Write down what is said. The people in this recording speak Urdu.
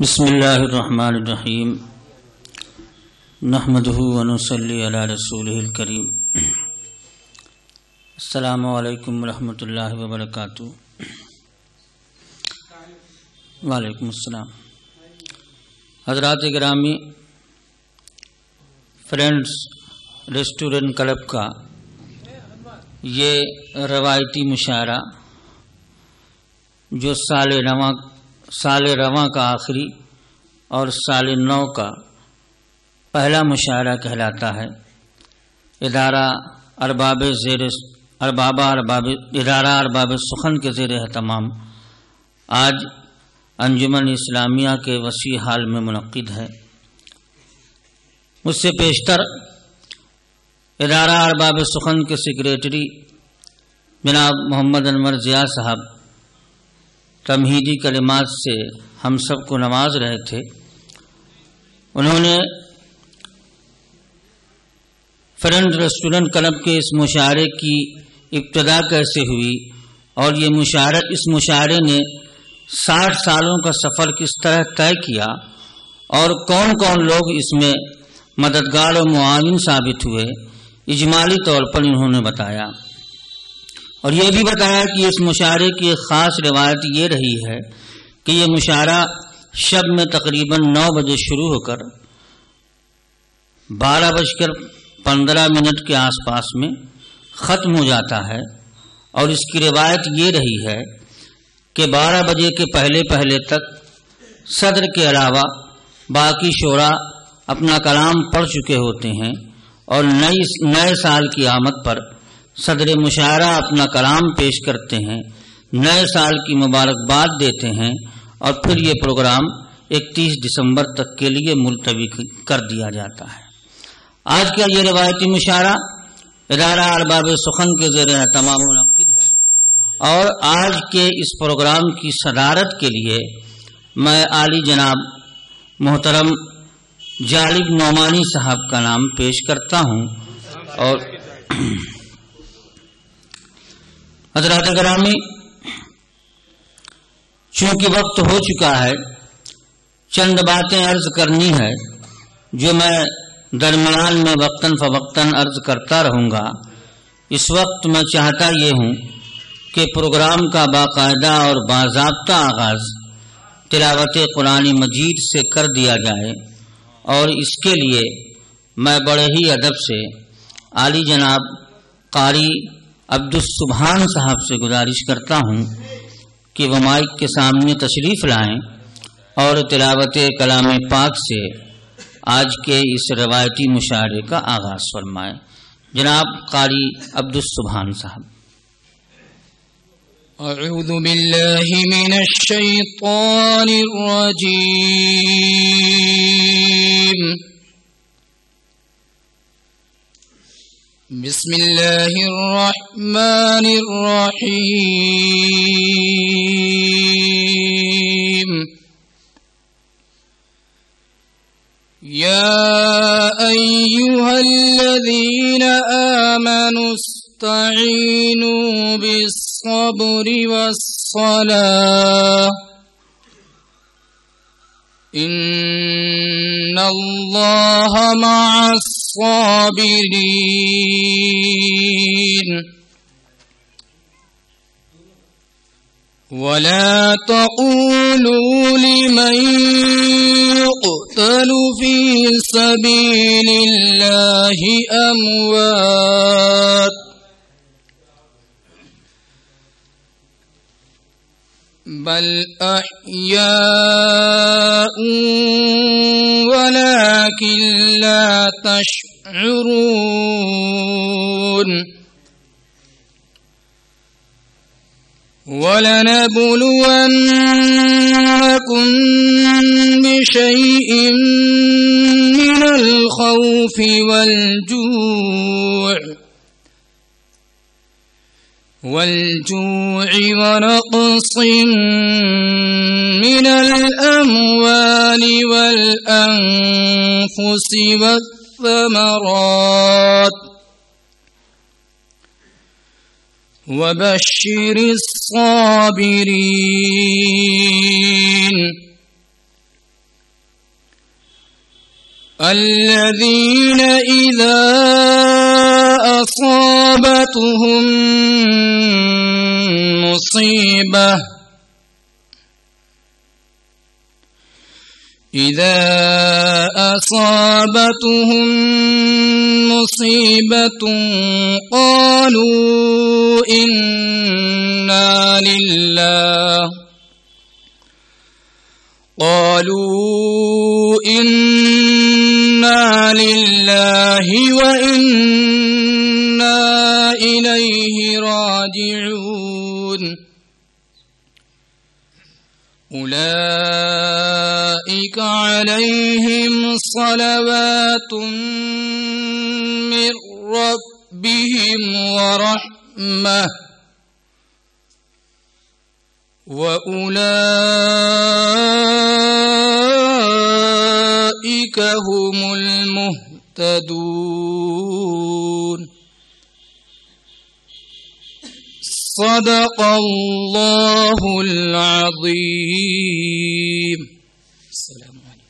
بسم اللہ الرحمن الرحیم نحمده ونصلی علی رسولہ الکریم السلام علیکم ورحمۃ اللہ وبرکاتہ۔ وعلیکم السلام۔ حضرات گرامی، فرینڈز ریسٹورنٹ کلب کا یہ روایتی مشاعرہ جو سال رواں کا آخری اور سال نو کا پہلا مشاعرہ کہلاتا ہے، ادارہ ارباب سخن کے زیر اہتمام آج انجمن اسلامیہ کے وسیع ہال میں منعقد ہے۔ مجھ سے پیشتر ادارہ ارباب سخن کے سیکریٹری جناب محمد انور ضیاء صاحب تمہیدی کلمات سے ہم سب کو نواز رہے تھے۔ انہوں نے فرینڈ ریسٹورنٹ کلب کے اس مشاعرے کی ابتدا کیسے ہوئی اور اس مشاعرے نے 60 سالوں کا سفر کس طرح طے کیا اور کون کون لوگ اس میں مددگار و معاون ثابت ہوئے، اجمالی طور پر انہوں نے بتایا، اور یہ بھی بتایا کہ اس مشاعرے کی ایک خاص روایت یہ رہی ہے کہ یہ مشاعرہ شب میں تقریباً 9 بجے شروع ہو کر 12:15 کے آس پاس میں ختم ہو جاتا ہے، اور اس کی روایت یہ رہی ہے کہ 12 بجے کے پہلے تک صدر کے علاوہ باقی شورا اپنا کلام پڑھ چکے ہوتے ہیں، اور نئے سال کی آمد پر صدر مشاعرہ اپنا کلام پیش کرتے ہیں، نئے سال کی مبارکباد دیتے ہیں، اور پھر یہ پروگرام 31 دسمبر تک کے لیے ملتوی کر دیا جاتا ہے۔ آج کا یہ روایتی مشاعرہ ادارہ ارباب سخن کے زیر اہتمام منعقد ہے، اور آج کے اس پروگرام کی صدارت کے لیے میں عالی جناب محترم جالب نعمانی صاحب کا نام پیش کرتا ہوں۔ اور حضرات گرامی، چونکہ وقت ہو چکا ہے، چند باتیں عرض کرنی ہے جو میں درمیان میں وقتاً فوقتاً عرض کرتا رہوں گا۔ اس وقت میں چاہتا یہ ہوں کہ پروگرام کا باقاعدہ اور باضابطہ آغاز تلاوت قرآن مجید سے کر دیا جائے، اور اس کے لیے میں بڑے ہی ادب سے عالی جناب قاری عبدالسبحان صاحب سے گزارش کرتا ہوں کہ وہ مائک کے سامنے تشریف لائیں اور تلاوت کلام پاک سے آج کے اس روایتی مشاعرے کا آغاز فرمائیں۔ جناب قاری عبدالسبحان صاحب۔ اعوذ باللہ من الشیطان الرجیم، بسم اللہ الرحمن الرحیم۔ یا ایہا الذین آمنوا استعینوا بالصبر والصلاة ان اللہ مع الصابرین، ولا تقولوا لمن يقتل في سبيل الله أموات بل أحياء ولكن لا تشعرون۔ وَلَنَبْلُوَنَّكُمْ بِشَيْءٍ مِّنَ الْخَوْفِ وَالْجُوعِ وَنَقْصٍ مِّنَ الْأَمْوَالِ وَالْأَنفُسِ وَالثَّمَرَاتِ وبشر الصابرين الذين إذا أصابتهم مصيبة قالوا إنا لله وإنا إليه راجعون أولئك عليهم صلوات من ربهم ورحمة وأولئك هم المهتدون. صدق الله العظيم. السلام عليكم.